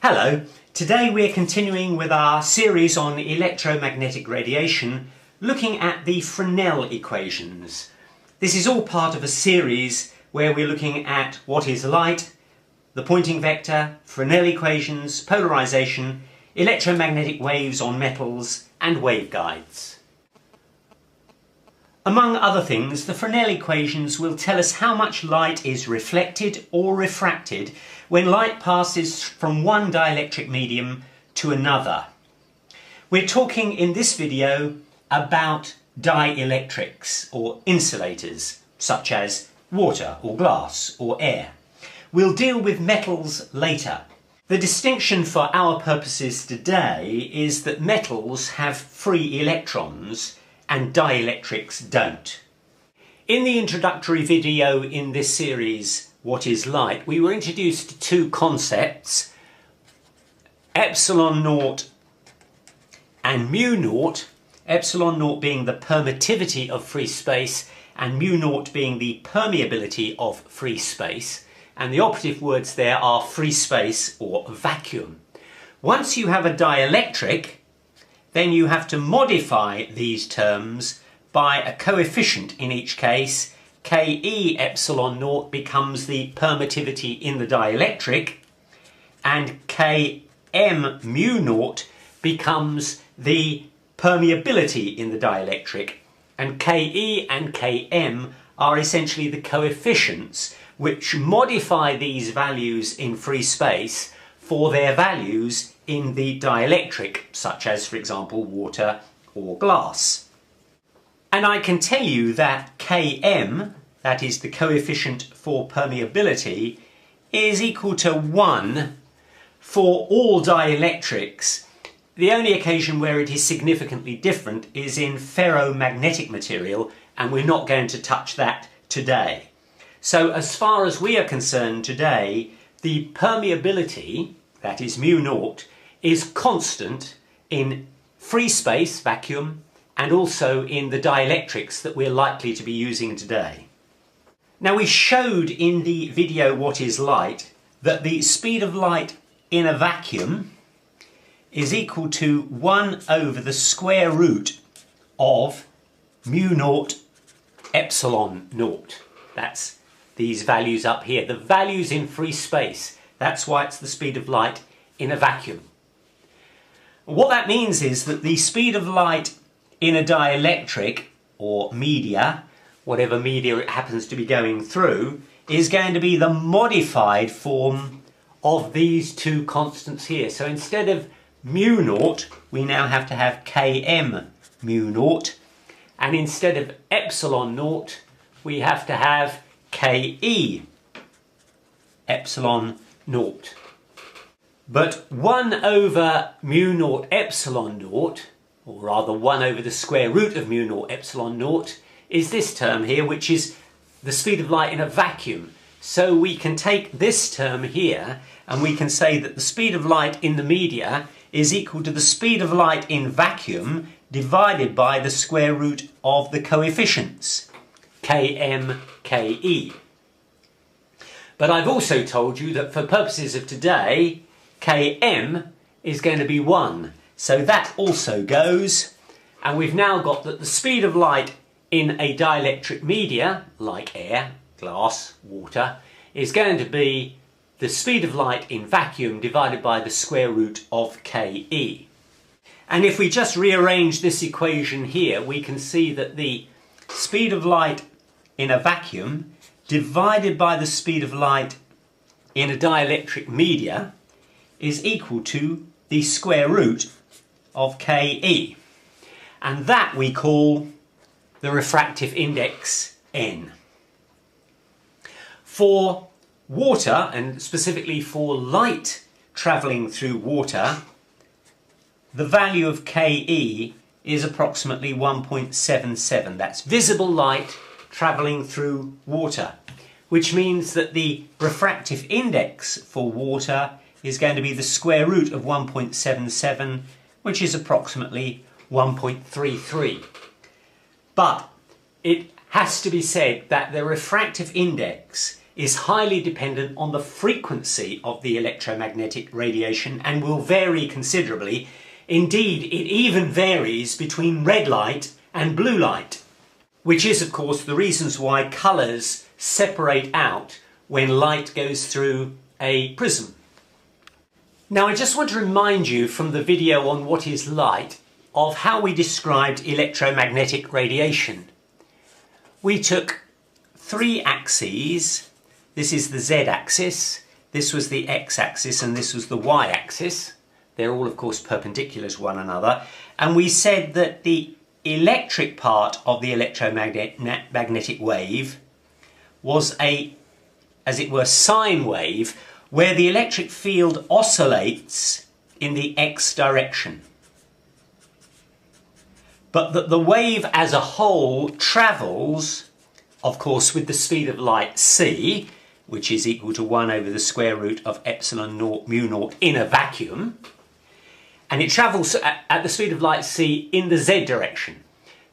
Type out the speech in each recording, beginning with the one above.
Hello, today we're continuing with our series on electromagnetic radiation, looking at the Fresnel equations. This is all part of a series where we're looking at what is light, the Poynting vector, Fresnel equations, polarization, electromagnetic waves on metals and waveguides. Among other things, the Fresnel equations will tell us how much light is reflected or refracted when light passes from one dielectric medium to another. We're talking in this video about dielectrics or insulators, such as water or glass or air. We'll deal with metals later. The distinction for our purposes today is that metals have free electrons and dielectrics don't. In the introductory video in this series, What is Light, we were introduced to two concepts, epsilon naught and mu naught, epsilon naught being the permittivity of free space and mu naught being the permeability of free space, and the operative words there are free space or vacuum. Once you have a dielectric, then you have to modify these terms by a coefficient in each case. Ke epsilon naught becomes the permittivity in the dielectric, and Km mu naught becomes the permeability in the dielectric, and Ke and Km are essentially the coefficients which modify these values in free space for their values in the dielectric, such as, for example, water or glass. And I can tell you that Km, that is the coefficient for permeability, is equal to 1 for all dielectrics. The only occasion where it is significantly different is in ferromagnetic material, and we're not going to touch that today. So as far as we are concerned today, the permeability, that is mu naught, is constant in free space, vacuum, and also in the dielectrics that we're likely to be using today. Now, we showed in the video What is Light that the speed of light in a vacuum is equal to 1 over the square root of mu naught epsilon naught. That's these values up here, the values in free space. That's why it's the speed of light in a vacuum. What that means is that the speed of light in a dielectric or media, whatever media it happens to be going through, is going to be the modified form of these two constants here. So instead of mu naught, we now have to have Km mu naught, and instead of epsilon naught, we have to have Ke epsilon naught. But 1 over mu naught epsilon naught, or rather 1 over the square root of mu naught epsilon naught, is this term here, which is the speed of light in a vacuum. So we can take this term here and we can say that the speed of light in the media is equal to the speed of light in vacuum divided by the square root of the coefficients, Km, Ke. But I've also told you that for purposes of today, Km is going to be 1. So that also goes, and we've now got that the speed of light in a dielectric media, like air, glass, water, is going to be the speed of light in vacuum divided by the square root of Ke. And if we just rearrange this equation here, we can see that the speed of light in a vacuum divided by the speed of light in a dielectric media is equal to the square root of Ke. And that we call the refractive index N. For water, and specifically for light travelling through water, the value of Ke is approximately 1.77. That's visible light travelling through water, which means that the refractive index for water is going to be the square root of 1.77, which is approximately 1.33. But it has to be said that the refractive index is highly dependent on the frequency of the electromagnetic radiation and will vary considerably. Indeed, it even varies between red light and blue light, which is of course the reasons why colours separate out when light goes through a prism. Now I just want to remind you from the video on what is light of how we described electromagnetic radiation. We took three axes. This is the z-axis, this was the x-axis, and this was the y-axis. They're all of course perpendicular to one another, and we said that the electric part of the electromagnetic wave was a, as it were, sine wave where the electric field oscillates in the x direction, but that the wave as a whole travels, of course, with the speed of light c, which is equal to 1 over the square root of epsilon naught mu naught in a vacuum, and it travels at the speed of light c in the z direction.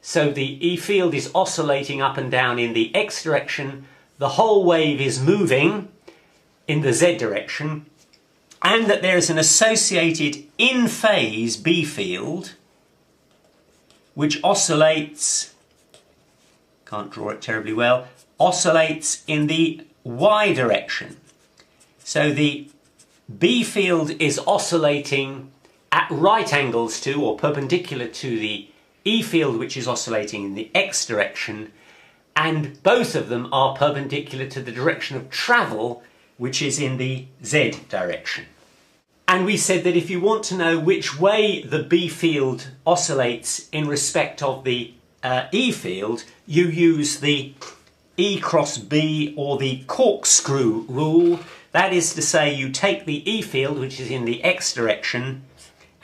So the E field is oscillating up and down in the x direction, the whole wave is moving in the z direction, and that there is an associated in-phase B field which oscillates, can't draw it terribly well, oscillates in the y direction. So the B field is oscillating at right angles to, or perpendicular to, the E field, which is oscillating in the x direction, and both of them are perpendicular to the direction of travel, which is in the z direction. And we said that if you want to know which way the B field oscillates in respect of the E field, you use the E cross B, or the corkscrew rule. That is to say, you take the E field, which is in the x direction,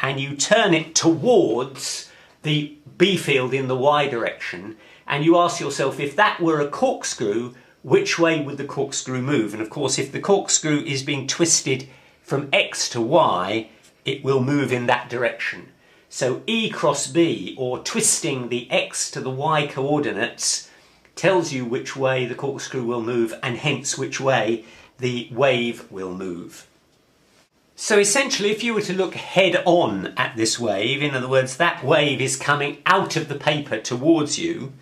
and you turn it towards the B field in the y direction, and you ask yourself, if that were a corkscrew, which way would the corkscrew move? And of course, if the corkscrew is being twisted from x to y, it will move in that direction. So E cross B, or twisting the x to the y coordinates, tells you which way the corkscrew will move, and hence which way the wave will move. So essentially, if you were to look head on at this wave, in other words, that wave is coming out of the paper towards you,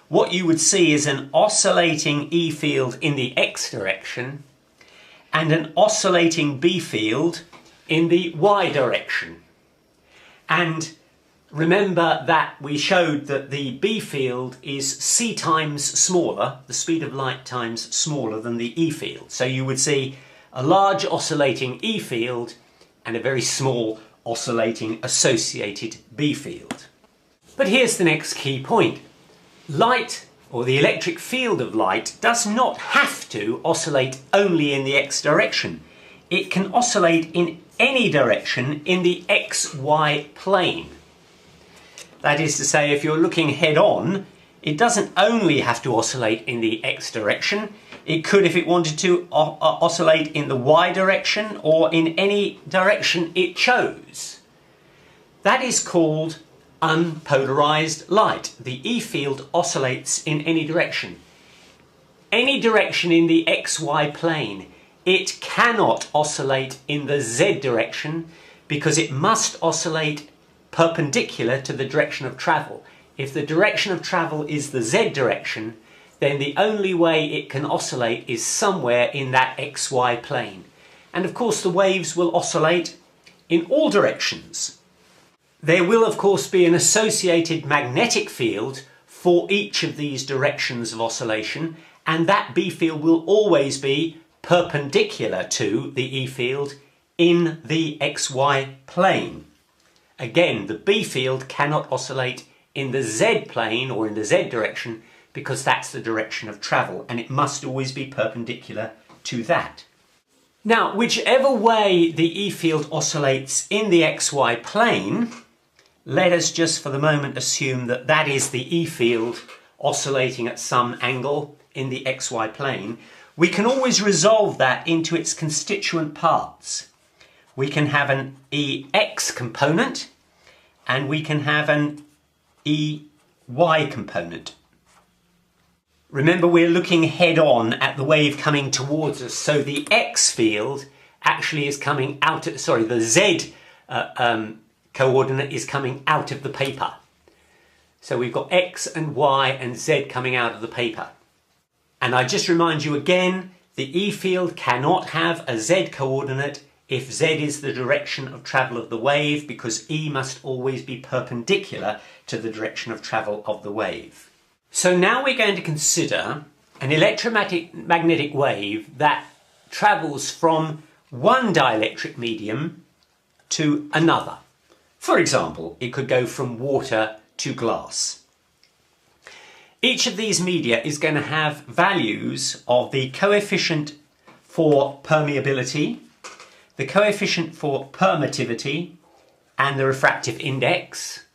what you would see is an oscillating E field in the x direction and an oscillating B field in the y direction. And remember that we showed that the B field is c times smaller, the speed of light times smaller than the E field. So you would see a large oscillating E field and a very small oscillating associated B field. But here's the next key point. Light, or the electric field of light, does not have to oscillate only in the x direction. It can oscillate in any direction in the xy plane. That is to say, if you're looking head on, it doesn't only have to oscillate in the x direction. It could, if it wanted to, oscillate in the y direction or in any direction it chose. That is called unpolarized light. The E field oscillates in any direction. Any direction in the xy plane. It cannot oscillate in the z direction because it must oscillate perpendicular to the direction of travel. If the direction of travel is the z direction, then the only way it can oscillate is somewhere in that xy plane. And of course the waves will oscillate in all directions. There will of course be an associated magnetic field for each of these directions of oscillation, and that B field will always be perpendicular to the E field in the xy plane. Again, the B field cannot oscillate in the z plane or in the z direction because that's the direction of travel, and it must always be perpendicular to that. Now, whichever way the E field oscillates in the xy plane, let us just for the moment assume that that is the E field oscillating at some angle in the xy plane. We can always resolve that into its constituent parts. We can have an EX component and we can have an EY component. Remember, we're looking head on at the wave coming towards us, so the X field actually is coming out of, sorry, the Z coordinate is coming out of the paper. So we've got X and Y and Z coming out of the paper. And I just remind you again, the E field cannot have a Z coordinate if Z is the direction of travel of the wave, because E must always be perpendicular to the direction of travel of the wave. So now we're going to consider an electromagnetic wave that travels from one dielectric medium to another. For example, it could go from water to glass. Each of these media is going to have values of the coefficient for permeability, the coefficient for permittivity, and the refractive index.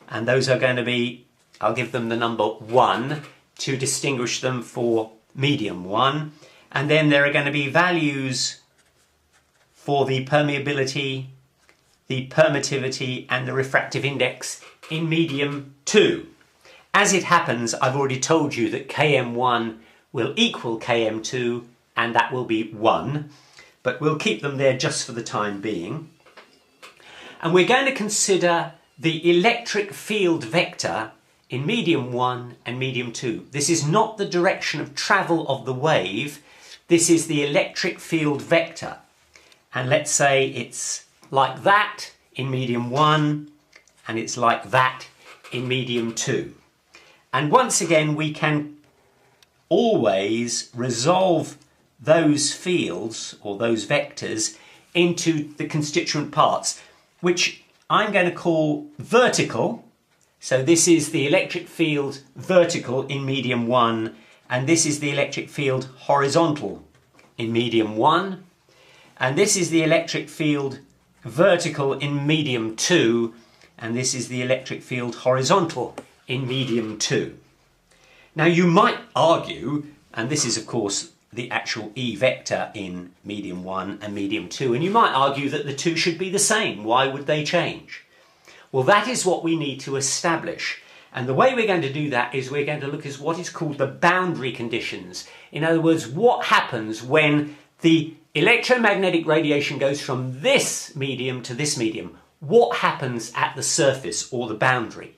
And those are going to be, I'll give them the number 1 to distinguish them for medium 1. And then there are going to be values for the permeability, the permittivity, and the refractive index in medium 2. As it happens, I've already told you that Km1 will equal Km2, and that will be 1. But we'll keep them there just for the time being. And we're going to consider the electric field vector in medium 1 and medium 2. This is not the direction of travel of the wave, this is the electric field vector. And let's say it's like that in medium 1 and it's like that in medium 2. And once again, we can always resolve those fields or those vectors into the constituent parts, which I'm going to call vertical. So this is the electric field vertical in medium 1, and this is the electric field horizontal in medium 1, and this is the electric field vertical in medium 2, and this is the electric field horizontal in medium 2. Now you might argue, and this is of course the actual E vector in medium 1 and medium 2, and you might argue that the two should be the same. Why would they change? Well, that is what we need to establish. And the way we're going to do that is we're going to look at what is called the boundary conditions. In other words, what happens when the electromagnetic radiation goes from this medium to this medium? What happens at the surface or the boundary?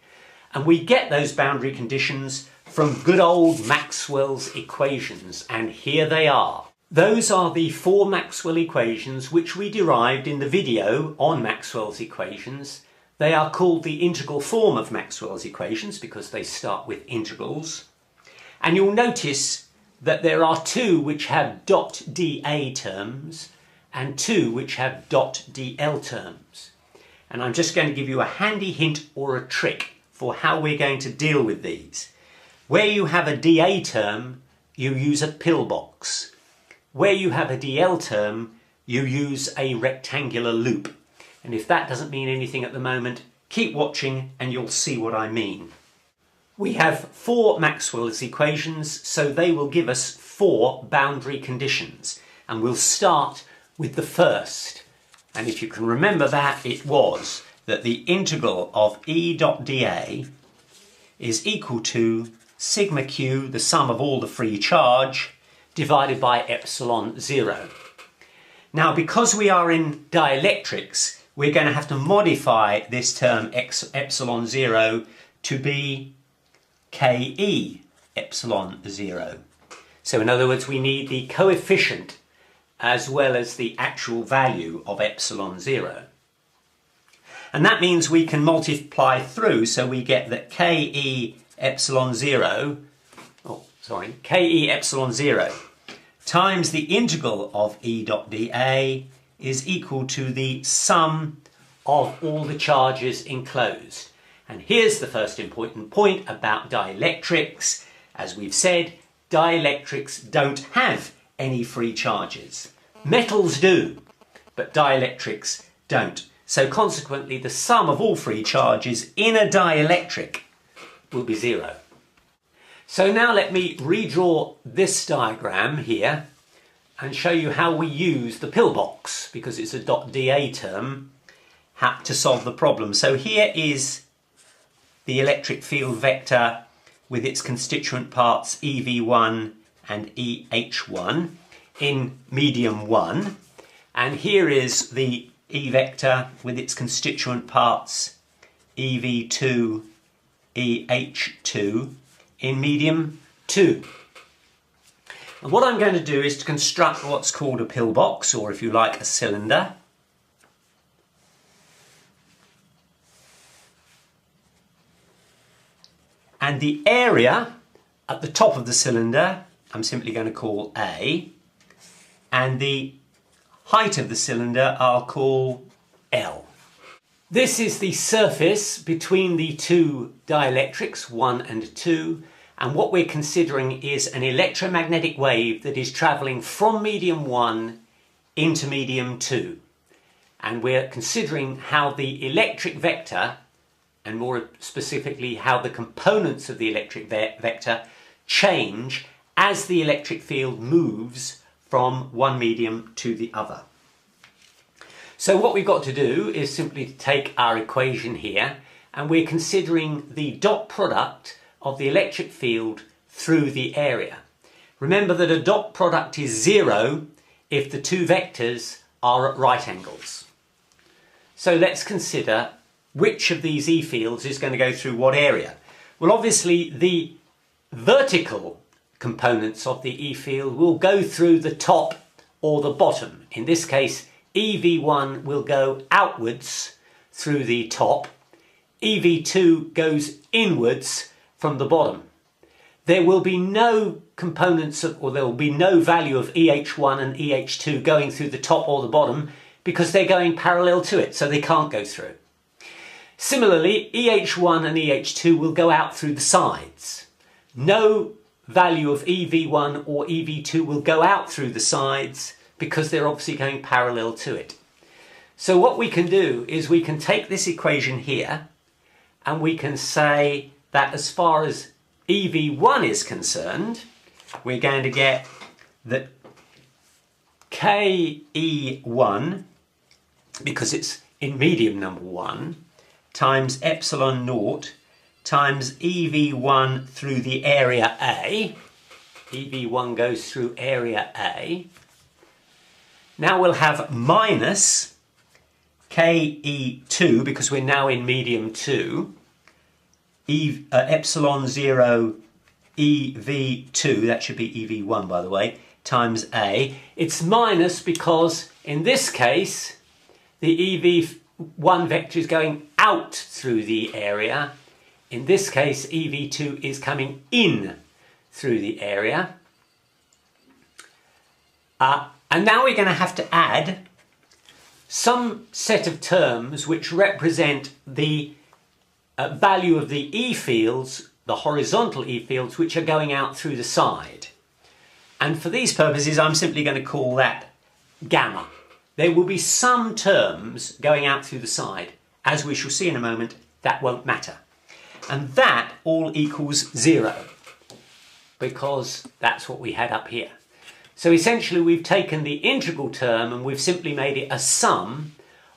And we get those boundary conditions from good old Maxwell's equations, and here they are. Those are the 4 Maxwell equations which we derived in the video on Maxwell's equations. They are called the integral form of Maxwell's equations because they start with integrals. And you'll notice that there are 2 which have dot dA terms and 2 which have dot dL terms. And I'm just going to give you a handy hint or a trick for how we're going to deal with these. Where you have a dA term, you use a pillbox. Where you have a dL term, you use a rectangular loop. And if that doesn't mean anything at the moment, keep watching and you'll see what I mean. We have 4 Maxwell's equations, so they will give us 4 boundary conditions. And we'll start with the first. And if you can remember that, it was that the integral of E dot dA is equal to sigma q, the sum of all the free charge, divided by epsilon 0. Now, because we are in dielectrics, we're going to have to modify this term epsilon 0 to be Ke epsilon 0. So in other words, we need the coefficient as well as the actual value of epsilon 0. And that means we can multiply through, so we get that Ke epsilon 0, Ke epsilon 0 times the integral of E dot dA is equal to the sum of all the charges enclosed. And here's the first important point about dielectrics. As we've said, dielectrics don't have any free charges. Metals do, but dielectrics don't. So consequently, the sum of all free charges in a dielectric will be 0. So now let me redraw this diagram here and show you how we use the pillbox, because it's a dot dA term, to solve the problem. So here is the electric field vector with its constituent parts EV1 and EH1 in medium 1, and here is the E vector with its constituent parts EV2, EH2 in medium 2. And what I'm going to do is to construct what's called a pillbox, or if you like, a cylinder. And the area at the top of the cylinder, I'm simply going to call A, and the height of the cylinder I'll call L. This is the surface between the two dielectrics, 1 and 2, and what we're considering is an electromagnetic wave that is travelling from medium 1 into medium 2. And we're considering how the electric vector, and more specifically how the components of the electric vector, change as the electric field moves from one medium to the other. So what we've got to do is simply to take our equation here, and we're considering the dot product of the electric field through the area. Remember that a dot product is 0 if the two vectors are at right angles. So let's consider which of these E fields is going to go through what area. Well, obviously the vertical components of the E field will go through the top or the bottom. In this case, EV1 will go outwards through the top, EV2 goes inwards from the bottom. There will be no components of, or there will be no value of EH1 and EH2 going through the top or the bottom because they're going parallel to it, so they can't go through. Similarly, EH1 and EH2 will go out through the sides. No value of EV1 or EV2 will go out through the sides because they're obviously going parallel to it. So what we can do is we can take this equation here and we can say that as far as EV1 is concerned, we're going to get that KE1, because it's in medium number 1, times epsilon naught times EV1 through the area A. EV1 goes through area A. Now we'll have minus KE2, because we're now in medium 2, epsilon 0 EV2, that should be EV1 by the way, times A. It's minus because in this case the EV1 vector is going out through the area. In this case EV2 is coming in through the area. And now we're going to have to add some set of terms which represent the value of the E fields, the horizontal E fields, which are going out through the side. And for these purposes, I'm simply going to call that gamma. There will be some terms going out through the side. As we shall see in a moment, that won't matter. And that all equals 0, because that's what we had up here. So essentially we've taken the integral term and we've simply made it a sum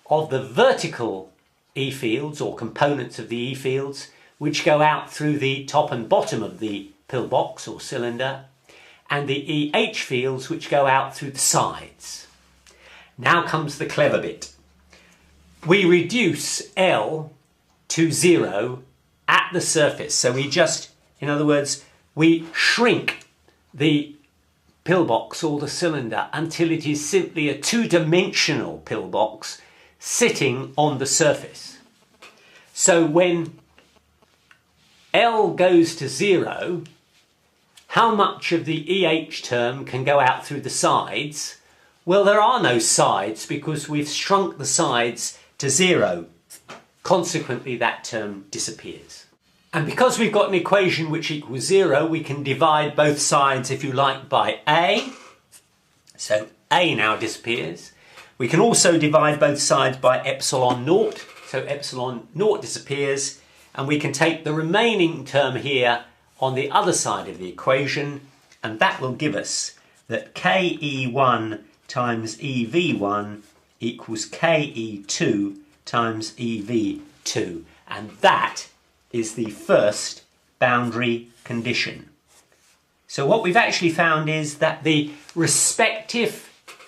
of the vertical E fields, or components of the E fields, which go out through the top and bottom of the pillbox or cylinder, and the EH fields which go out through the sides. Now comes the clever bit. We reduce L to 0 at the surface. So we just, in other words, we shrink the pillbox or the cylinder until it is simply a two-dimensional pillbox sitting on the surface. So when L goes to 0, how much of the EH term can go out through the sides? Well, there are no sides because we've shrunk the sides to 0. Consequently, that term disappears. And because we've got an equation which equals 0, we can divide both sides, if you like, by A. So A now disappears. We can also divide both sides by epsilon naught. So epsilon naught disappears. And we can take the remaining term here on the other side of the equation, and that will give us that KE1 times EV1 equals KE2 times EV2. And that is the first boundary condition. So what we've actually found is that the respective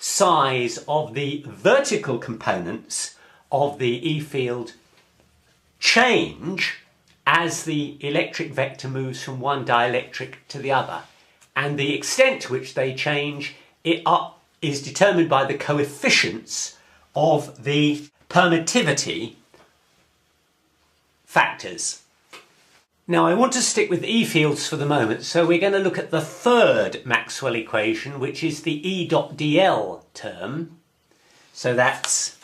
size of the vertical components of the E field change as the electric vector moves from one dielectric to the other. And the extent to which they change is determined by the coefficients of the permittivity factors. Now I want to stick with E fields for the moment, so we're going to look at the third Maxwell equation, which is the E dot dl term. So that's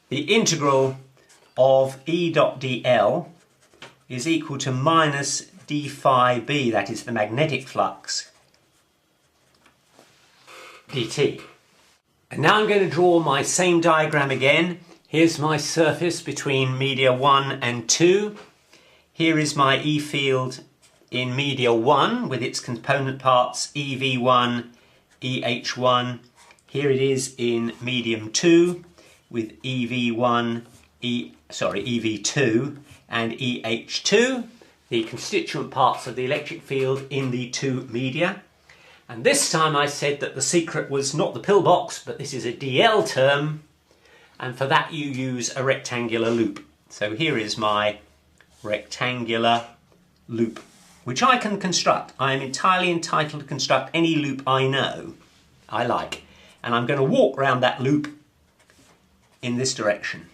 the integral of E dot dl is equal to minus d phi b, that is the magnetic flux, dt. And now I'm going to draw my same diagram again. Here's my surface between media 1 and 2. Here is my E field in media 1 with its component parts EV1, EH1. Here it is in medium 2 with EV1, EV2 and EH2, the constituent parts of the electric field in the two media. And this time I said that the secret was not the pillbox, but this is a DL term, and for that you use a rectangular loop. So here is my rectangular loop, which I can construct. I am entirely entitled to construct any loop I know I like. And I'm going to walk around that loop in this direction.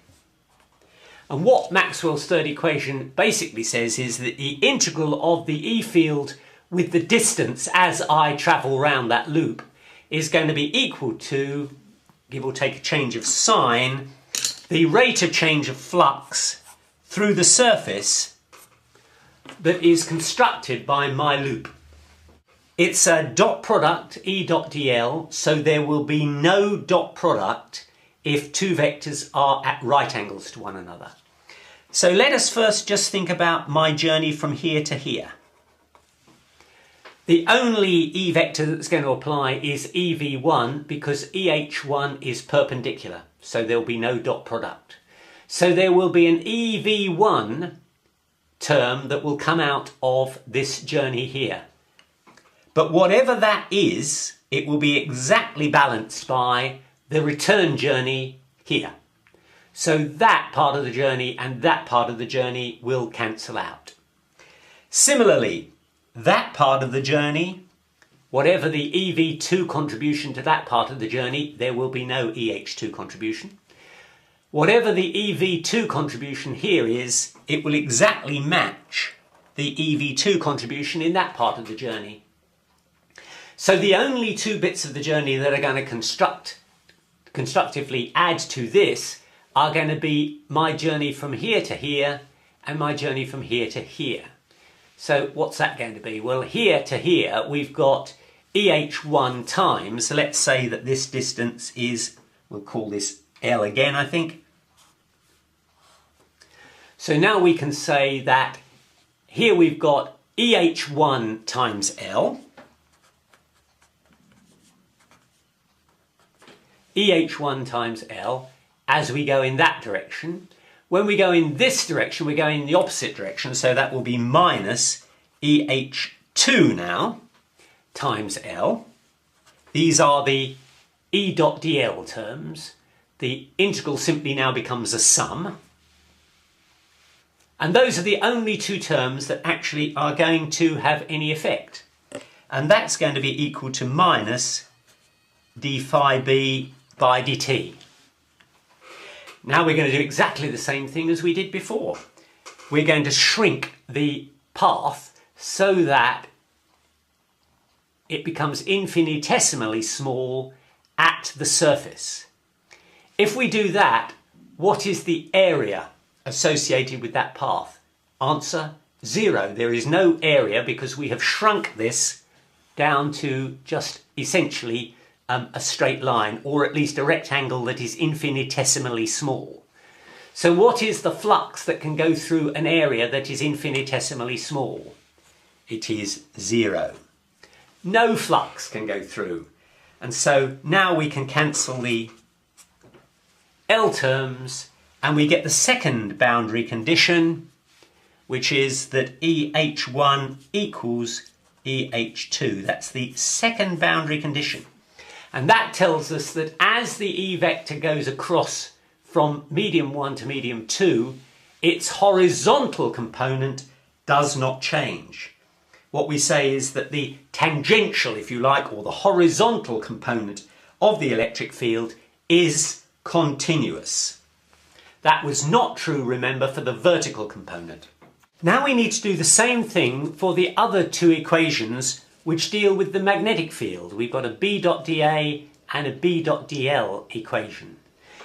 And what Maxwell's third equation basically says is that the integral of the E field with the distance as I travel round that loop is going to be equal to, give or take a change of sign, the rate of change of flux through the surface that is constructed by my loop. It's a dot product, E dot dl, so there will be no dot product if two vectors are at right angles to one another. So let us first just think about my journey from here to here. The only E vector that's going to apply is EV1 because EH1 is perpendicular, so there'll be no dot product. So there will be an EV1 term that will come out of this journey here. But whatever that is, it will be exactly balanced by the return journey here. So that part of the journey and that part of the journey will cancel out. Similarly, that part of the journey, whatever the EV2 contribution to that part of the journey, there will be no EH2 contribution. Whatever the EV2 contribution here is, it will exactly match the EV2 contribution in that part of the journey. So the only two bits of the journey that are going to constructively add to this are going to be my journey from here to here and my journey from here to here. So what's that going to be? Well, here to here we've got EH1 times, let's say that this distance is, we'll call this L again, I think. So now we can say that here we've got EH1 times L, EH1 times L as we go in that direction. When we go in this direction, we're going in the opposite direction, so that will be minus EH2 now times L. These are the E dot dl terms. The integral simply now becomes a sum. And those are the only two terms that actually are going to have any effect. And that's going to be equal to minus d phi b by dt. Now we're going to do exactly the same thing as we did before. We're going to shrink the path so that it becomes infinitesimally small at the surface. If we do that, what is the area associated with that path? Answer, 0. There is no area because we have shrunk this down to just essentially a straight line, or at least a rectangle that is infinitesimally small. So what is the flux that can go through an area that is infinitesimally small? It is 0. No flux can go through. And so now we can cancel the L terms and we get the second boundary condition, which is that EH1 equals EH2. That's the second boundary condition. And that tells us that as the E vector goes across from medium 1 to medium 2, its horizontal component does not change. What we say is that the tangential, if you like, or the horizontal component of the electric field is continuous. That was not true, remember, for the vertical component. Now we need to do the same thing for the other two equations which deal with the magnetic field. We've got a B.dA and a B.dl equation.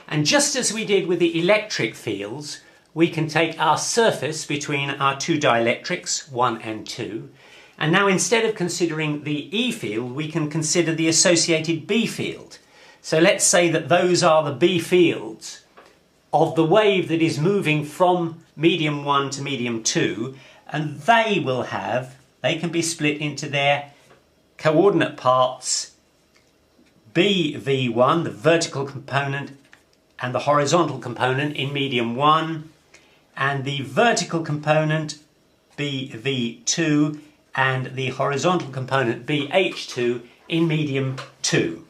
And just as we did with the electric fields, we can take our surface between our two dielectrics, 1 and 2, and now instead of considering the E field, we can consider the associated B field. So let's say that those are the B fields of the wave that is moving from medium 1 to medium 2, and they can be split into their coordinate parts, BV1, the vertical component, and the horizontal component in medium 1, and the vertical component BV2 and the horizontal component BH2 in medium 2.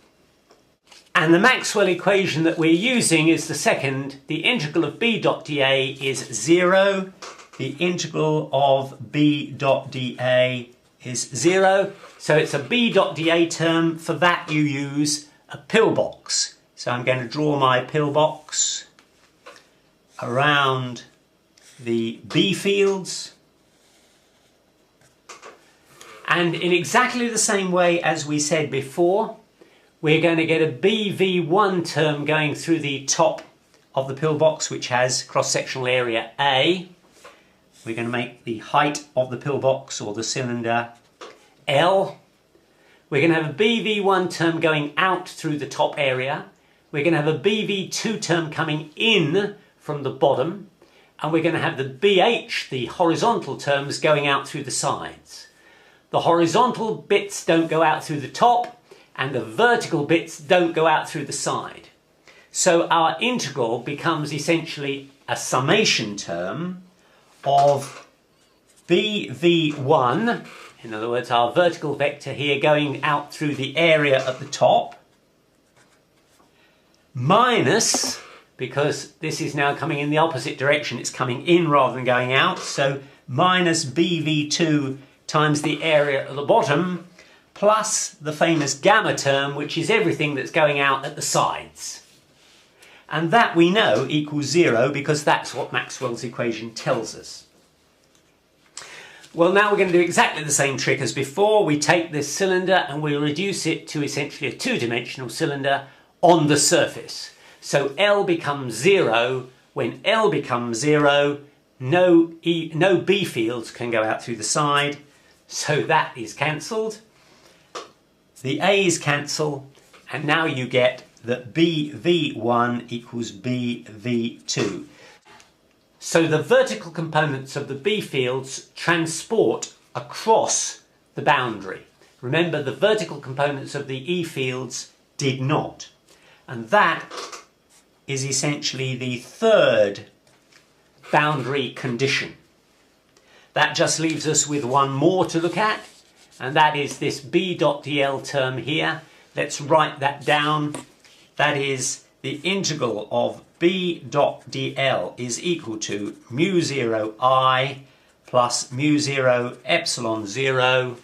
And the Maxwell equation that we're using is the second. The integral of B.dA is 0. The integral of B.dA is 0. So it's a B.dA term. For that you use a pillbox. So I'm going to draw my pillbox around the B fields. And in exactly the same way as we said before, we're going to get a BV1 term going through the top of the pillbox, which has cross-sectional area A. We're going to make the height of the pillbox or the cylinder L. We're going to have a BV1 term going out through the top area. We're going to have a BV2 term coming in from the bottom. And we're going to have the BH, the horizontal terms, going out through the sides. The horizontal bits don't go out through the top, and the vertical bits don't go out through the side. So our integral becomes essentially a summation term of BV1, in other words our vertical vector here going out through the area at the top, minus, because this is now coming in the opposite direction, it's coming in rather than going out, so minus BV2 times the area at the bottom, plus the famous gamma term, which is everything that's going out at the sides. And that we know equals 0 because that's what Maxwell's equation tells us. Well, now we're going to do exactly the same trick as before. We take this cylinder and we reduce it to essentially a two-dimensional cylinder on the surface. So L becomes 0. When L becomes 0, no B fields can go out through the side, so that is cancelled. The A's cancel, and now you get that BV1 equals BV2. So the vertical components of the B fields transport across the boundary. Remember, the vertical components of the E fields did not. And that is essentially the third boundary condition. That just leaves us with one more to look at, and that is this B.dl term here. Let's write that down. That is the integral of B.dl is equal to mu 0 I plus mu 0 epsilon 0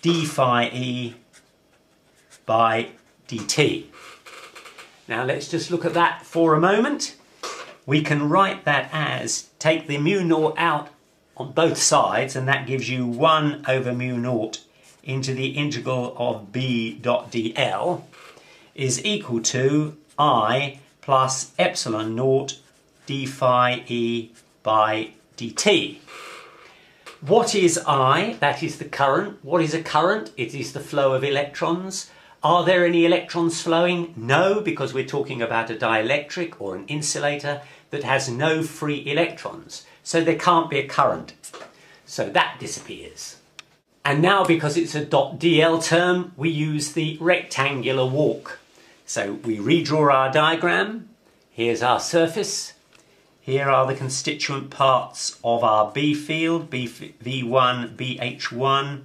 d phi E by dt. Now let's just look at that for a moment. We can write that as, take the mu naught out on both sides, and that gives you 1 over mu naught into the integral of B.dl is equal to I plus epsilon naught d phi E by dt. What is I? That is the current. What is a current? It is the flow of electrons. Are there any electrons flowing? No, because we're talking about a dielectric or an insulator that has no free electrons. So there can't be a current. So that disappears. And now, because it's a .dl term, we use the rectangular walk. So we redraw our diagram. Here's our surface. Here are the constituent parts of our B field, V1, BH1.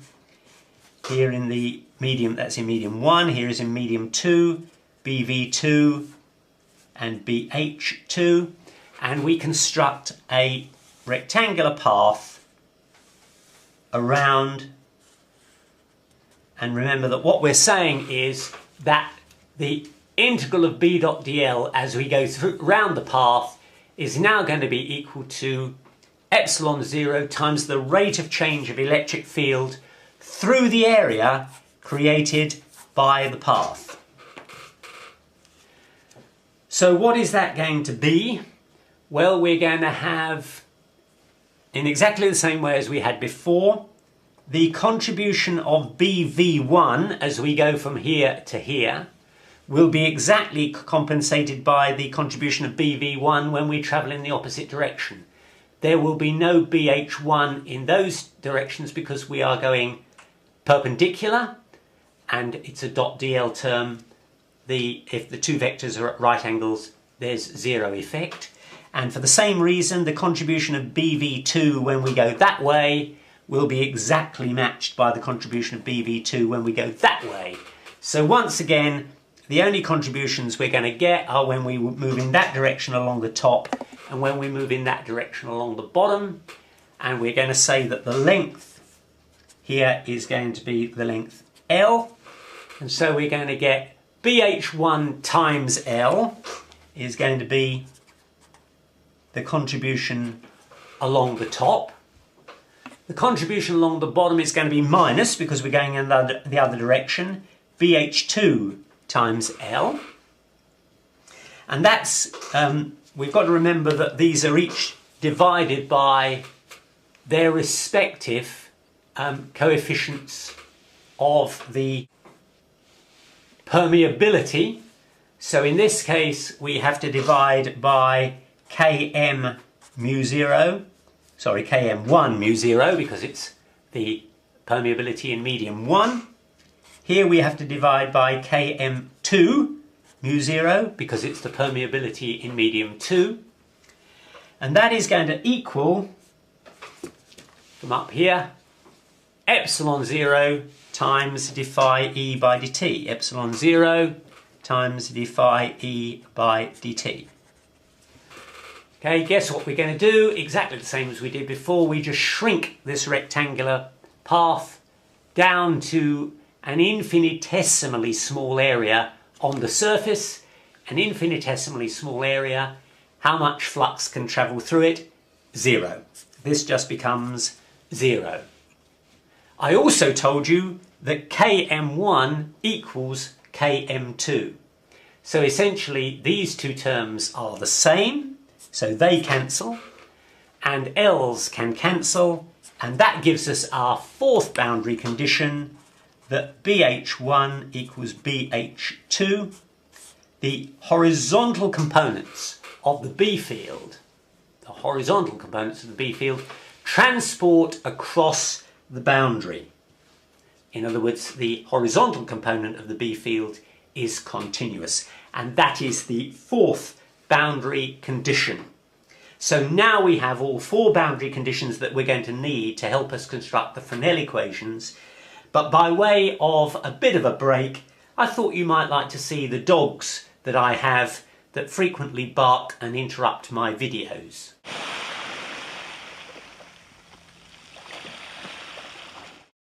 Here in the medium, that's in medium 1, here is in medium 2, BV2 and BH2. And we construct a rectangular path around. And remember that what we're saying is that the integral of B dot dl as we go through around the path is now going to be equal to epsilon 0 times the rate of change of electric field through the area created by the path. So what is that going to be? Well, we're going to have, in exactly the same way as we had before, the contribution of BV1 as we go from here to here will be exactly compensated by the contribution of BV1 when we travel in the opposite direction. There will be no BH1 in those directions because we are going perpendicular, and it's a dot dl term. If the two vectors are at right angles, there's zero effect. And for the same reason, the contribution of BV2 when we go that way will be exactly matched by the contribution of BV2 when we go that way. So once again, the only contributions we're going to get are when we move in that direction along the top and when we move in that direction along the bottom. And we're going to say that the length here is going to be the length L. And so we're going to get BH1 times L is going to be the contribution along the top. The contribution along the bottom is going to be minus because we're going in the other direction. BH2 times L. And that's, we've got to remember that these are each divided by their respective coefficients of the permeability. So in this case, we have to divide by Km mu 0, sorry, Km1 mu 0 because it's the permeability in medium 1. Here we have to divide by Km2 mu 0 because it's the permeability in medium 2. And that is going to equal, from up here, epsilon 0 times d phi E by dt. Epsilon 0 times d phi E by dt. Okay, guess what we're going to do? Exactly the same as we did before. We just shrink this rectangular path down to an infinitesimally small area on the surface. An infinitesimally small area. How much flux can travel through it? 0. This just becomes 0. I also told you that Km1 equals Km2. So essentially these two terms are the same, so they cancel, and L's can cancel, and that gives us our fourth boundary condition that BH1 equals BH2. The horizontal components of the B field, transport across the boundary. In other words, the horizontal component of the B field is continuous, and that is the fourth boundary condition. So now we have all four boundary conditions that we're going to need to help us construct the Fresnel equations. But by way of a bit of a break, I thought you might like to see the dogs that I have that frequently bark and interrupt my videos.